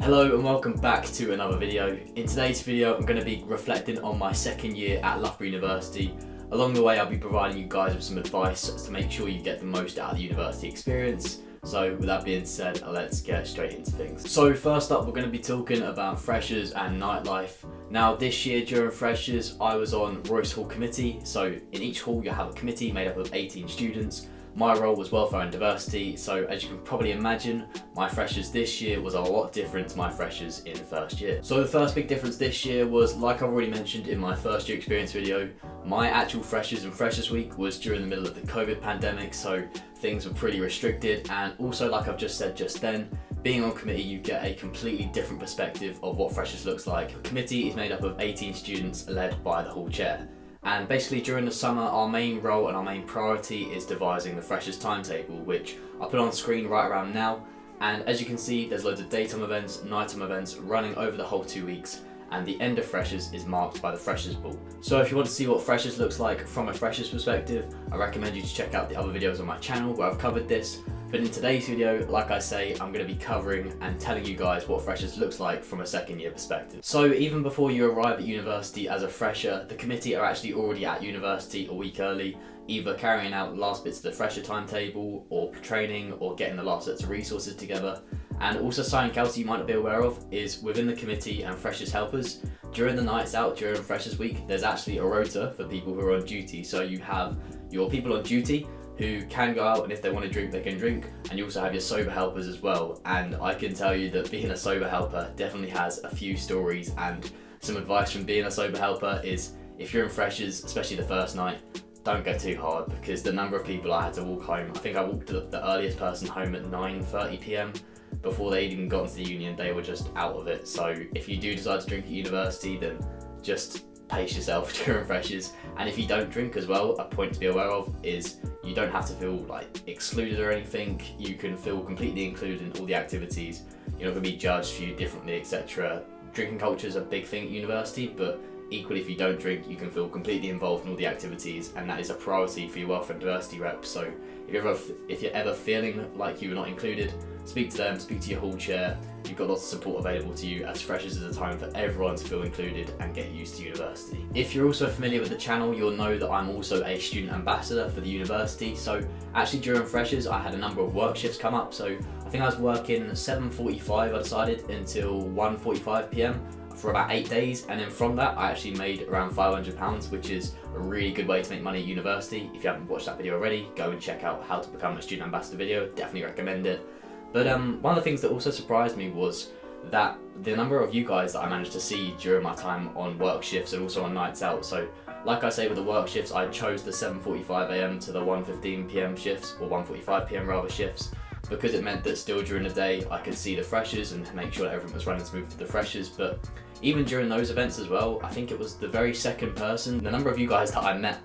Hello and welcome back to another video. In today's video I'm going to be reflecting on my second year at Loughborough University. Along the way I'll be providing you guys with some advice to make sure you get the most out of the university experience. So with that being said, let's get straight into things. So first up we're going to be talking about Freshers and Nightlife. Now this year during Freshers I was on Royce Hall Committee, so in each hall you have a committee made up of 18 students. My role was welfare and diversity, so as you can probably imagine, my Freshers this year was a lot different to my Freshers in first year. So the first big difference this year was, like I've already mentioned in my first year experience video, my actual Freshers and Freshers week was during the middle of the COVID pandemic, so things were pretty restricted, and also like I've just said just then, being on committee you get a completely different perspective of what Freshers looks like. A committee is made up of 18 students led by the hall chair. And basically during the summer our main role and our main priority is devising the Freshers timetable, which I'll put on screen right around now. And as you can see there's loads of daytime events, nighttime events running over the whole 2 weeks, and the end of Freshers is marked by the Freshers Ball. So if you want to see what Freshers looks like from a Freshers perspective, I recommend you to check out the other videos on my channel where I've covered this. But in today's video, like I say, I'm going to be covering and telling you guys what Freshers looks like from a second year perspective. So even before you arrive at university as a fresher, the committee are actually already at university a week early, either carrying out the last bits of the fresher timetable or training or getting the last sets of resources together. And also something else you might not be aware of is within the committee and Freshers helpers, during the nights out during Freshers week, there's actually a rota for people who are on duty. So you have your people on duty who can go out, and if they want to drink they can drink, and you also have your sober helpers as well. And I can tell you that being a sober helper definitely has a few stories, and some advice from being a sober helper is if you're in Freshers, especially the first night, don't go too hard, because the number of people I had to walk home, I think I walked the earliest person home at 9:30 PM. Before they'd even got into the union they were just out of it. So if you do decide to drink at university, then just pace yourself during Freshers. And if you don't drink as well, a point to be aware of is you don't have to feel like excluded or anything. You can feel completely included in all the activities. You're not going to be judged, viewed differently, etc. Drinking culture is a big thing at university, but equally if you don't drink you can feel completely involved in all the activities, and that is a priority for your welfare and diversity reps. So if you're ever feeling like you were not included, speak to them, speak to your hall chair. You've got lots of support available to you, as Freshers is a time for everyone to feel included and get used to university. If you're also familiar with the channel, you'll know that I'm also a student ambassador for the university. So actually during Freshers I had a number of work shifts come up. So I think I was working 7:45 I decided until 1:45 PM for about 8 days, and then from that I actually made around £500, which is a really good way to make money at university. If you haven't watched that video already, go and check out how to become a student ambassador video, definitely recommend it. But one of the things that also surprised me was that the number of you guys that I managed to see during my time on work shifts and also on nights out. So like I say, with the work shifts I chose the 7:45 AM to the 1:15 PM shifts, or 1:45 PM rather shifts, because it meant that still during the day I could see the Freshers and make sure that everything was running smooth to the Freshers. But even during those events as well, I think it was the very second person, the number of you guys that I met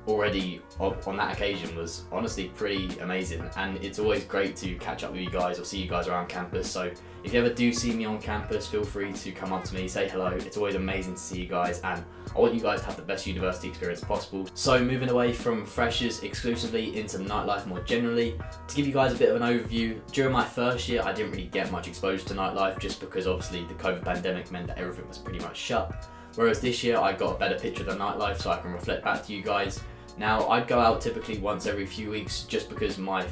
already on that occasion was honestly pretty amazing, and it's always great to catch up with you guys or see you guys around campus. So if you ever do see me on campus, feel free to come up to me, say hello. It's always amazing to see you guys, and I want you guys to have the best university experience possible. So moving away from Freshers exclusively into nightlife more generally, to give you guys a bit of an overview, during my first year I didn't really get much exposure to nightlife just because obviously the COVID pandemic meant that everything was pretty much shut. Whereas this year I got a better picture of the nightlife so I can reflect back to you guys. Now I'd go out typically once every few weeks just because my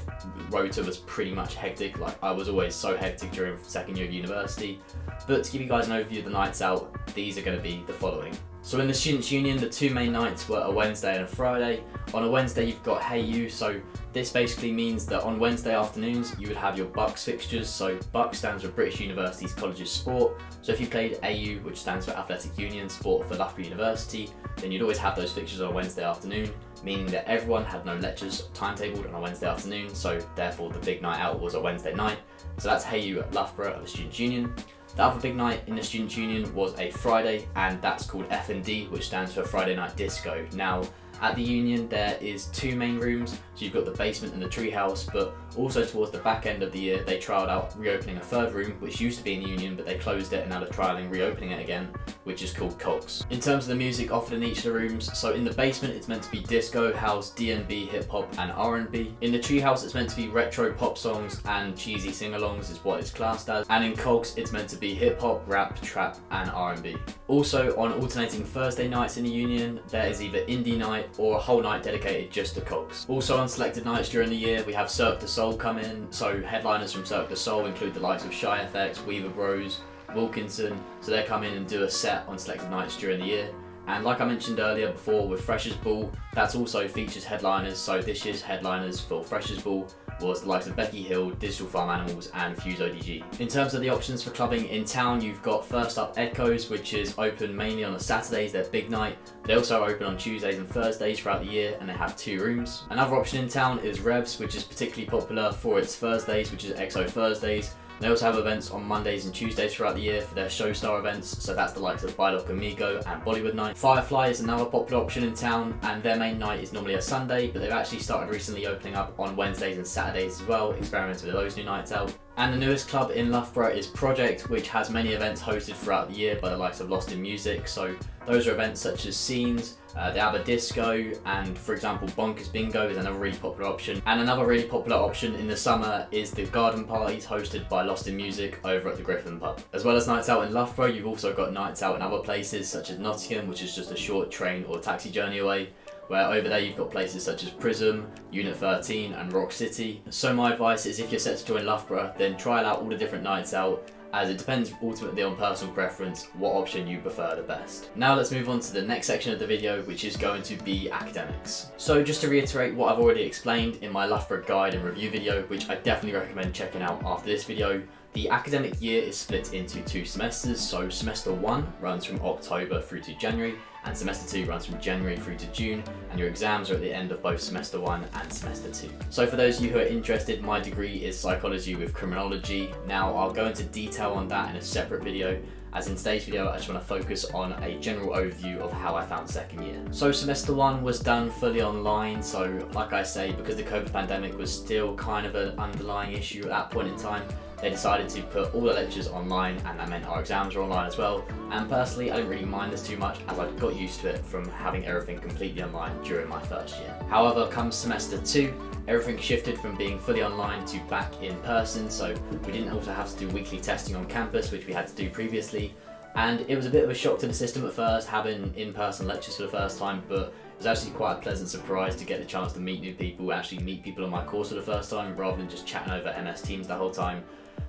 rota was pretty much hectic. Like I was always so hectic during second year of university. But to give you guys an overview of the nights out, these are going to be the following. So in the Students' Union, the two main nights were a Wednesday and a Friday. On a Wednesday you've got Hey You, so this basically means that on Wednesday afternoons you would have your BUCS fixtures. So BUCS stands for British Universities Colleges Sport. So if you played AU, which stands for Athletic Union Sport for Loughborough University, then you'd always have those fixtures on a Wednesday afternoon, meaning that everyone had no lectures timetabled on a Wednesday afternoon, so therefore the big night out was a Wednesday night. So that's Hey You at Loughborough at the Students' Union. The other big night in the Students' Union was a Friday, and that's called F&D, which stands for Friday Night Disco. Now, at the Union there is two main rooms, so you've got the basement and the treehouse, but Also towards the back end of the year, they trialled out reopening a third room, which used to be in the Union, but they closed it and now they're trialling reopening it again, which is called Cogs. In terms of the music offered in each of the rooms, so in the basement it's meant to be disco, house, D&B, hip hop and R&B. In the treehouse it's meant to be retro pop songs and cheesy sing-alongs is what it's classed as. And in Cogs it's meant to be hip hop, rap, trap and R&B. Also on alternating Thursday nights in the Union, there is either indie night or a whole night dedicated just to Cogs. Also on selected nights during the year, we have Cirque du Soul come in, so headliners from Cirque du Soul include the likes of Shy FX, Weaver Bros, Wilkinson, so they come in and do a set on selected nights during the year. And like I mentioned earlier before with Freshers Ball, that also features headliners, so this year's headliners for Freshers Ball was the likes of Becky Hill, Digital Farm Animals and Fuse ODG. In terms of the options for clubbing in town, you've got first up Echoes, which is open mainly on the Saturdays, their big night. They also open on Tuesdays and Thursdays throughout the year and they have 2 rooms. Another option in town is Revs, which is particularly popular for its Thursdays, which is EXO Thursdays. They also have events on Mondays and Tuesdays throughout the year for their Showstar events, so that's the likes of Bylock Amigo and Bollywood Night. Firefly is another popular option in town, and their main night is normally a Sunday, but they've actually started recently opening up on Wednesdays and Saturdays as well, experimenting with those new nights out. And the newest club in Loughborough is Project, which has many events hosted throughout the year by the likes of Lost in Music, so those are events such as Scenes, the ABBA Disco, and for example Bonkers Bingo is another really popular option. And another really popular option in the summer is the garden parties hosted by Lost in Music over at the Griffin pub. As well as nights out in Loughborough, you've also got nights out in other places such as Nottingham, which is just a short train or taxi journey away, where over there you've got places such as Prism, Unit 13 and Rock City. So my advice is if you're set to join Loughborough, then trial out all the different nights out, as it depends ultimately on personal preference what option you prefer the best. Now let's move on to the next section of the video, which is going to be academics. So just to reiterate what I've already explained in my Loughborough guide and review video, which I definitely recommend checking out after this video, the academic year is split into 2 semesters, so semester 1 runs from October through to January, and semester 2 runs from January through to June, and your exams are at the end of both semester 1 and semester 2. So for those of you who are interested, my degree is psychology with criminology. Now I'll go into detail on that in a separate video, as in today's video I just want to focus on a general overview of how I found second year. So semester 1 was done fully online, so like I say, because the COVID pandemic was still kind of an underlying issue at that point in time, they decided to put all the lectures online, and that meant our exams were online as well. And personally, I didn't really mind this too much as I got used to it from having everything completely online during my first year. However, come semester 2, everything shifted from being fully online to back in person, so we didn't also have to do weekly testing on campus, which we had to do previously. And it was a bit of a shock to the system at first, having in-person lectures for the first time, but it was actually quite a pleasant surprise to get the chance to meet new people, actually meet people on my course for the first time, rather than just chatting over MS Teams the whole time.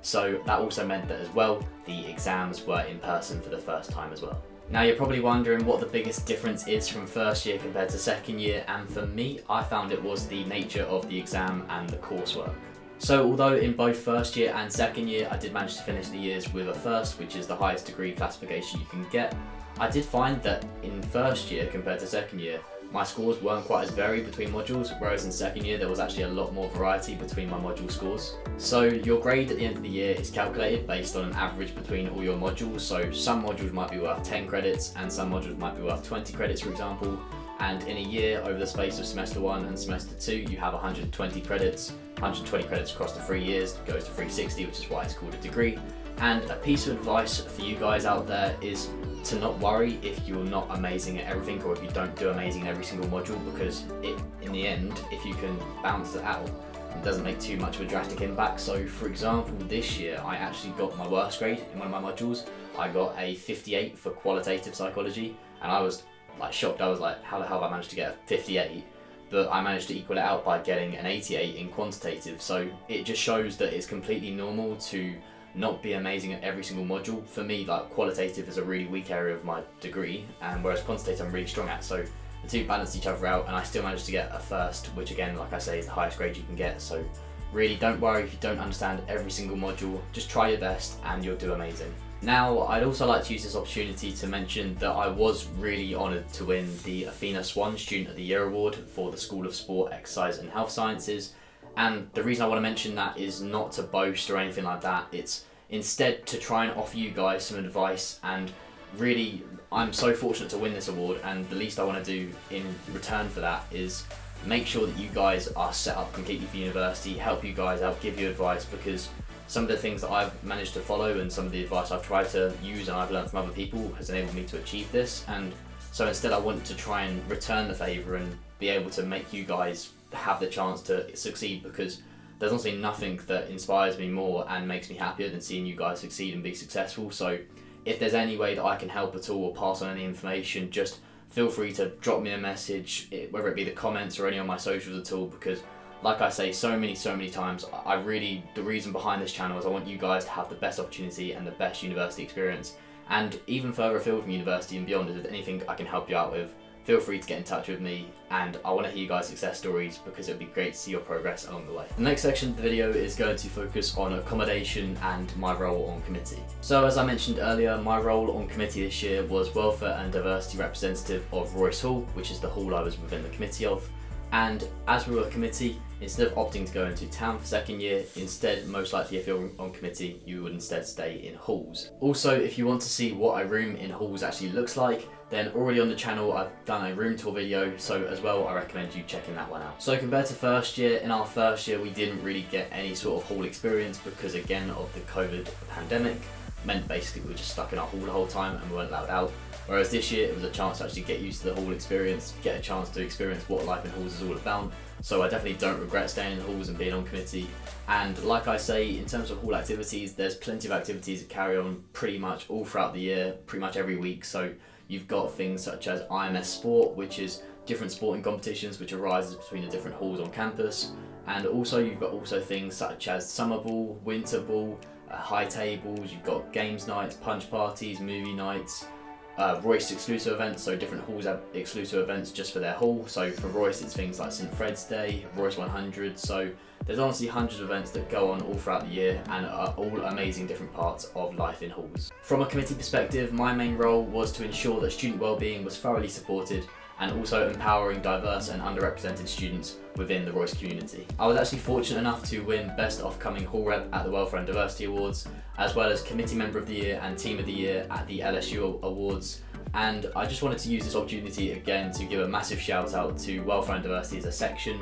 So that also meant that as well, the exams were in person for the first time as well. Now you're probably wondering what the biggest difference is from first year compared to second year, and for me, I found it was the nature of the exam and the coursework. So although in both first year and second year I did manage to finish the years with a first, which is the highest degree classification you can get, I did find that in first year compared to second year, my scores weren't quite as varied between modules, whereas in second year there was actually a lot more variety between my module scores. So your grade at the end of the year is calculated based on an average between all your modules, so some modules might be worth 10 credits and some modules might be worth 20 credits for example, and in a year over the space of semester 1 and semester 2 you have 120 credits. 120 credits across the 3 years goes to 360, which is why it's called a degree. And a piece of advice for you guys out there is to not worry if you're not amazing at everything or if you don't do amazing in every single module, because in the end, if you can balance it out, it doesn't make too much of a drastic impact. So for example, this year I actually got my worst grade in one of my modules. I got a 58 for qualitative psychology, and I was like shocked. I was like, how the hell have I managed to get a 58? But I managed to equal it out by getting an 88 in quantitative. So it just shows that it's completely normal to not be amazing at every single module. For me, like qualitative is a really weak area of my degree, and whereas quantitative I'm really strong at. So the two balance each other out, and I still managed to get a first, which again, like I say, is the highest grade you can get. So really don't worry if you don't understand every single module, just try your best and you'll do amazing. Now, I'd also like to use this opportunity to mention that I was really honoured to win the Athena Swan Student of the Year Award for the School of Sport, Exercise and Health Sciences. And the reason I want to mention that is not to boast or anything like that, it's instead to try and offer you guys some advice. And really, I'm so fortunate to win this award, and the least I want to do in return for that is make sure that you guys are set up completely for university, help you guys out, give you advice, because some of the things that I've managed to follow and some of the advice I've tried to use and I've learned from other people has enabled me to achieve this. And so instead I want to try and return the favour and be able to make you guys have the chance to succeed, because there's honestly nothing that inspires me more and makes me happier than seeing you guys succeed and be successful. So if there's any way that I can help at all or pass on any information, just feel free to drop me a message, whether it be the comments or any on my socials at all, because like I say so many times, the reason behind this channel is I want you guys to have the best opportunity and the best university experience. And even further afield from university and beyond, if there's anything I can help you out with, feel free to get in touch with me, and I want to hear you guys' success stories because it would be great to see your progress along the way. The next section of the video is going to focus on accommodation and my role on committee. So as I mentioned earlier, my role on committee this year was welfare and diversity representative of Royce Hall, which is the hall I was within the committee of. And as we were a committee, instead of opting to go into town for second year, instead, most likely if you're on committee, you would instead stay in halls. Also, if you want to see what a room in halls actually looks like, then already on the channel I've done a room tour video, so as well I recommend you checking that one out. So compared to first year, in our first year we didn't really get any sort of hall experience because again of the COVID pandemic, meant basically we were just stuck in our hall the whole time and we weren't allowed out. Whereas this year it was a chance to actually get used to the hall experience, get a chance to experience what life in halls is all about. So I definitely don't regret staying in halls and being on committee. And like I say, in terms of hall activities, there's plenty of activities that carry on pretty much all throughout the year, pretty much every week. So you've got things such as IMS Sport, which is different sporting competitions which arises between the different halls on campus. And also you've got things such as summer ball, winter ball, high tables, you've got games nights, punch parties, movie nights, Royce exclusive events, so different halls have exclusive events just for their hall. So for Royce it's things like St Fred's Day, Royce 100, so there's honestly hundreds of events that go on all throughout the year and are all amazing different parts of life in halls. From a committee perspective, my main role was to ensure that student wellbeing was thoroughly supported and also empowering diverse and underrepresented students within the Royce community. I was actually fortunate enough to win Best Off-Coming Hall Rep at the Welfare and Diversity Awards, as well as Committee Member of the Year and Team of the Year at the LSU Awards. And I just wanted to use this opportunity again to give a massive shout out to Welfare and Diversity as a section.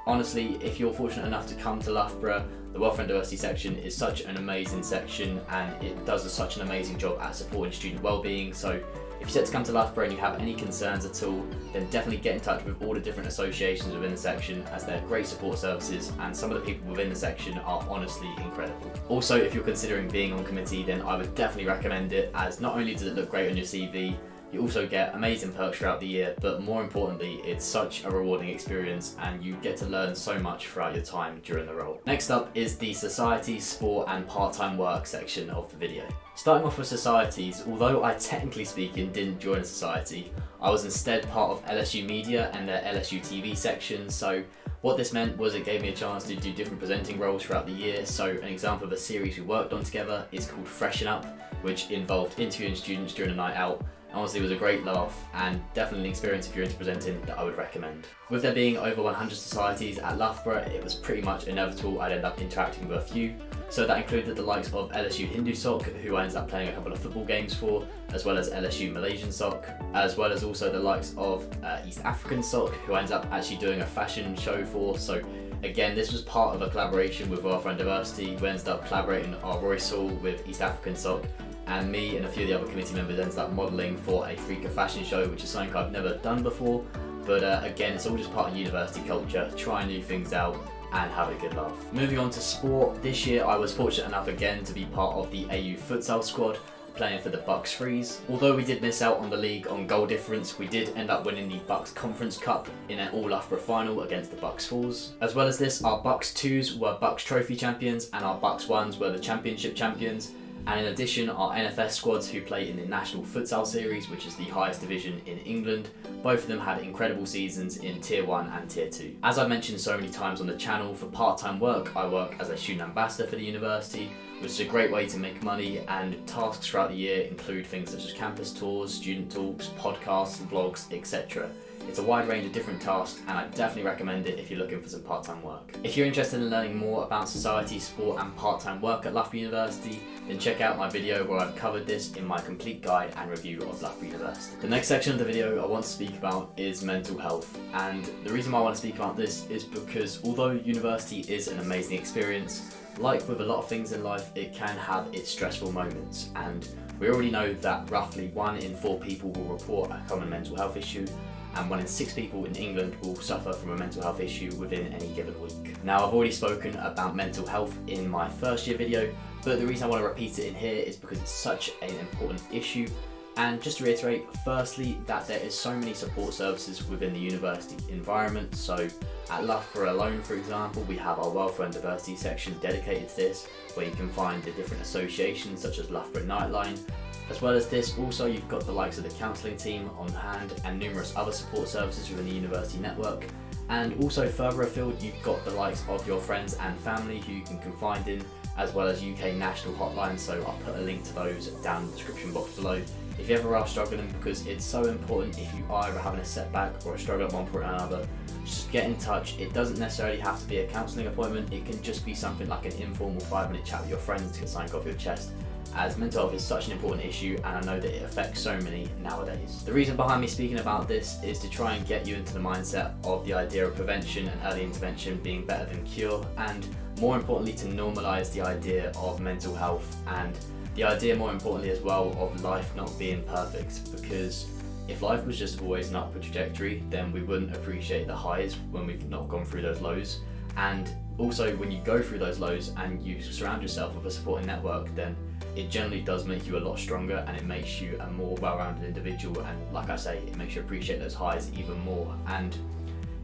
Honestly, if you're fortunate enough to come to Loughborough, the Welfare and Diversity section is such an amazing section and it does such an amazing job at supporting student wellbeing. So if you set to come to Loughborough and you have any concerns at all, then definitely get in touch with all the different associations within the section, as they're great support services and some of the people within the section are honestly incredible. Also, if you're considering being on committee, then I would definitely recommend it, as not only does it look great on your CV, you also get amazing perks throughout the year, but more importantly, it's such a rewarding experience and you get to learn so much throughout your time during the role. Next up is the society, sport and part-time work section of the video. Starting off with societies, although I technically speaking didn't join a society, I was instead part of LSU Media and their LSU TV section. So what this meant was it gave me a chance to do different presenting roles throughout the year. So an example of a series we worked on together is called Freshen Up, which involved interviewing students during a night out. Honestly, it was a great laugh and definitely an experience if you're into presenting that I would recommend. With there being over 100 societies at Loughborough, it was pretty much inevitable I'd end up interacting with a few. So that included the likes of LSU Hindu Soc, who I ended up playing a couple of football games for, as well as LSU Malaysian Soc, as well as also the likes of East African Soc, who I ended up actually doing a fashion show for. So again, this was part of a collaboration with Welfare and Diversity. We ended up collaborating our Royce Hall with East African Soc, and me and a few of the other committee members ended up modelling for a Freaker fashion show, which is something I've never done before. But again, it's all just part of university culture, trying new things out and have a good laugh. Moving on to sport, this year I was fortunate enough again to be part of the AU Futsal squad, playing for the Bucks Freeze. Although we did miss out on the league on goal difference, we did end up winning the Bucks Conference Cup in an all Loughborough final against the Bucks Falls. As well as this, our Bucks 2s were Bucks Trophy champions and our Bucks 1s were the Championship champions. And in addition, our NFS squads, who play in the National Futsal Series, which is the highest division in England, both of them had incredible seasons in Tier 1 and Tier 2. As I've mentioned so many times on the channel, for part-time work, I work as a student ambassador for the university, which is a great way to make money, and tasks throughout the year include things such as campus tours, student talks, podcasts, vlogs, etc. It's a wide range of different tasks, and I definitely recommend it if you're looking for some part-time work. If you're interested in learning more about society, sport and part-time work at Loughborough University, then check out my video where I've covered this in my complete guide and review of Loughborough University. The next section of the video I want to speak about is mental health, and the reason why I want to speak about this is because although university is an amazing experience, like with a lot of things in life, it can have its stressful moments, and we already know that roughly 1 in 4 people will report a common mental health issue, and 1 in 6 people in England will suffer from a mental health issue within any given week. Now, I've already spoken about mental health in my first year video, but the reason I want to repeat it in here is because it's such an important issue. And just to reiterate, firstly, that there is so many support services within the university environment. So at Loughborough alone, for example, we have our welfare and diversity section dedicated to this, where you can find the different associations such as Loughborough Nightlife. As well as this, also you've got the likes of the counselling team on hand and numerous other support services within the university network. And also further afield, you've got the likes of your friends and family who you can confide in, as well as UK national hotlines, so I'll put a link to those down in the description box below. If you ever are struggling, because it's so important if you are ever having a setback or a struggle at one point or another, just get in touch. It doesn't necessarily have to be a counselling appointment, it can just be something like an informal 5-minute chat with your friends to get something off your chest, as mental health is such an important issue and I know that it affects so many nowadays. The reason behind me speaking about this is to try and get you into the mindset of the idea of prevention and early intervention being better than cure, and more importantly to normalise the idea of mental health and the idea more importantly as well of life not being perfect, because if life was just always an upward trajectory, then we wouldn't appreciate the highs when we've not gone through those lows. And also when you go through those lows and you surround yourself with a supporting network, then it generally does make you a lot stronger and it makes you a more well-rounded individual, and like I say, it makes you appreciate those highs even more. And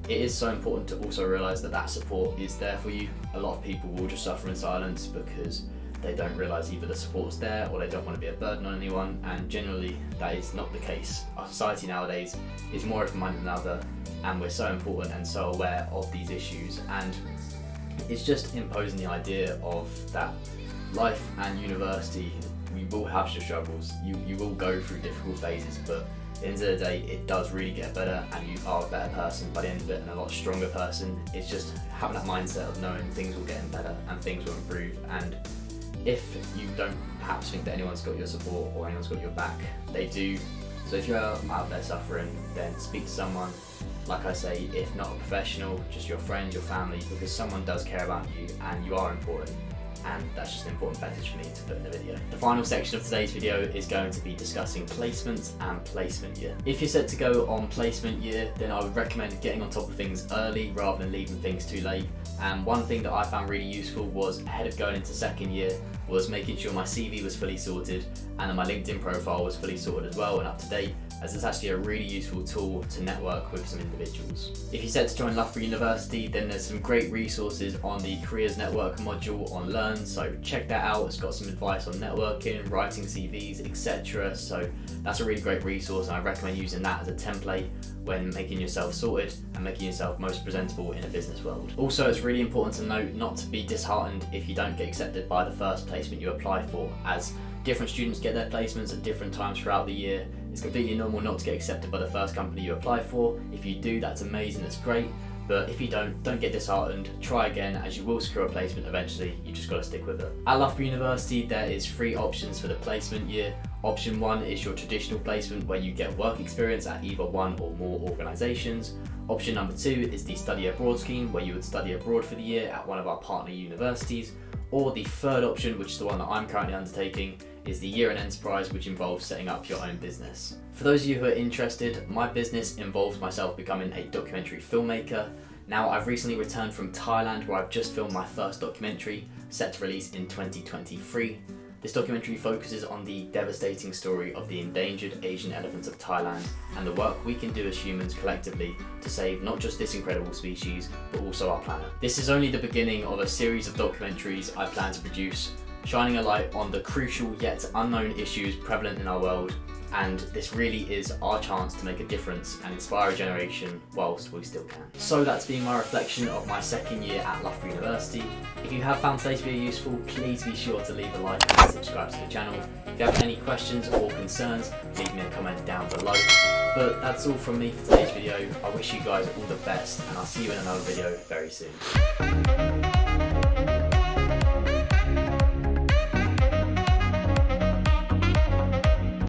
it is so important to also realise that that support is there for you. A lot of people will just suffer in silence because they don't realise either the support's there or they don't want to be a burden on anyone, and generally that is not the case. Our society nowadays is more open-minded than ever, and we're so important and so aware of these issues, and it's just imposing the idea of that life and university, we will have your struggles, you will go through difficult phases, but at the end of the day it does really get better and you are a better person by the end of it and a lot stronger person. It's just having that mindset of knowing things will get better and things will improve, and if you don't perhaps think that anyone's got your support or anyone's got your back, they do. So if you're out there suffering, then speak to someone. Like I say, if not a professional, just your friend, your family, because someone does care about you and you are important. And that's just an important message for me to put in the video. The final section of today's video is going to be discussing placements and placement year. If you're set to go on placement year, then I would recommend getting on top of things early rather than leaving things too late. And one thing that I found really useful was, ahead of going into second year, was making sure my CV was fully sorted and that my LinkedIn profile was fully sorted as well and up to date, as it's actually a really useful tool to network with some individuals. If you're set to join Loughborough University, then there's some great resources on the Careers Network module on Learn, so check that out. It's got some advice on networking, writing CVs, etc. So that's a really great resource and I recommend using that as a template when making yourself sorted and making yourself most presentable in a business world. Also, it's really important to note not to be disheartened if you don't get accepted by the first placement you apply for, as different students get their placements at different times throughout the year. It's completely normal not to get accepted by the first company you apply for. If you do, that's amazing, that's great. But if you don't get disheartened, try again, as you will secure a placement eventually. You just got to stick with it. At Loughborough University, there is 3 options for the placement year. Option 1 is your traditional placement, where you get work experience at either 1 or more organisations. Option number 2 is the study abroad scheme, where you would study abroad for the year at one of our partner universities. Or the third option, which is the one that I'm currently undertaking, is the year in enterprise, which involves setting up your own business. For those of you who are interested, my business involves myself becoming a documentary filmmaker. Now, I've recently returned from Thailand, where I've just filmed my first documentary, set to release in 2023. This documentary focuses on the devastating story of the endangered Asian elephants of Thailand and the work we can do as humans collectively to save not just this incredible species, but also our planet. This is only the beginning of a series of documentaries I plan to produce, shining a light on the crucial yet unknown issues prevalent in our world, and this really is our chance to make a difference and inspire a generation whilst we still can. So that's been my reflection of my second year at Loughborough University. If you have found today's video useful, please be sure to leave a like and subscribe to the channel. If you have any questions or concerns, leave me a comment down below. But that's all from me for today's video. I wish you guys all the best, and I'll see you in another video very soon.